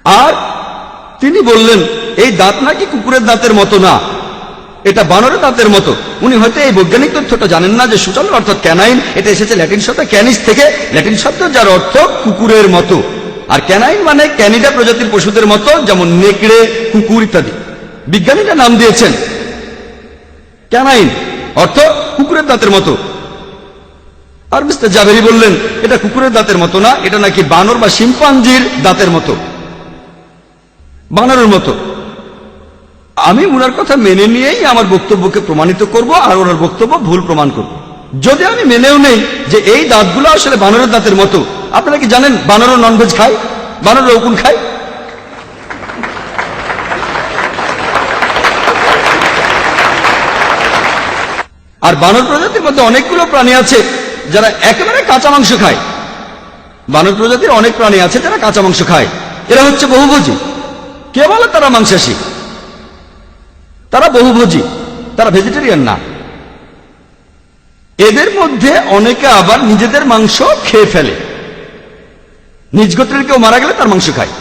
আর তিনি বললেন এই দাঁত নাকি কুকুরের দাঁতের মতো না, এটা বানরের দাঁতের মতো। উনি হয়তো এই বৈজ্ঞানিক তথ্যটা জানেন না যে সূচনা অর্থাৎ ক্যানাইন, এটা এসেছে ল্যাটিন শব্দ ক্যানিস থেকে, ল্যাটিন শব্দ যার অর্থ কুকুরের মতো। আর ক্যানাইন মানে ক্যানিডা প্রজাতির পশুদের মতো, যেমন নেকড়ে, কুকুর ইত্যাদি। বিজ্ঞানীরা নাম দিয়েছেন ক্যানাইন, অর্থ কুকুরের দাঁতের মতো। আর মিস্টার জাভেরি বললেন এটা কুকুরের দাঁতের মতো না, এটা নাকি বানর বা শিম্পাঞ্জির দাঁতের মতো, বানরের মতো। আমি ওনার কথা মেনে নিয়েই আমার বক্তব্যকে প্রমাণিত করব, আর ওনার বক্তব্য ভুল প্রমাণ করব। যদি আমি মেনেও নেই যে এই দাঁতগুলো আসলে বানরের দাঁতের মতো, আপনারা কি জানেন বানরও ননভেজ খায়, বানরও উকুন খায়? আর বানর প্রজাতির মধ্যে অনেকগুলো প্রাণী আছে যারা একেবারে কাঁচা মাংস খায়। বানর প্রজাতির অনেক প্রাণী আছে যারা কাঁচা মাংস খায়। এরা হচ্ছে বহুভোজী। কে বলে তারা মাংসাশী? তারা বহুভোজী, তারা ভেজিটেরিয়ান না। এদের মধ্যে অনেকে আবার নিজেদের মাংস খেয়ে ফেলে, নিজ গোত্রের কেউ মারা গেলে তার মাংস খায়।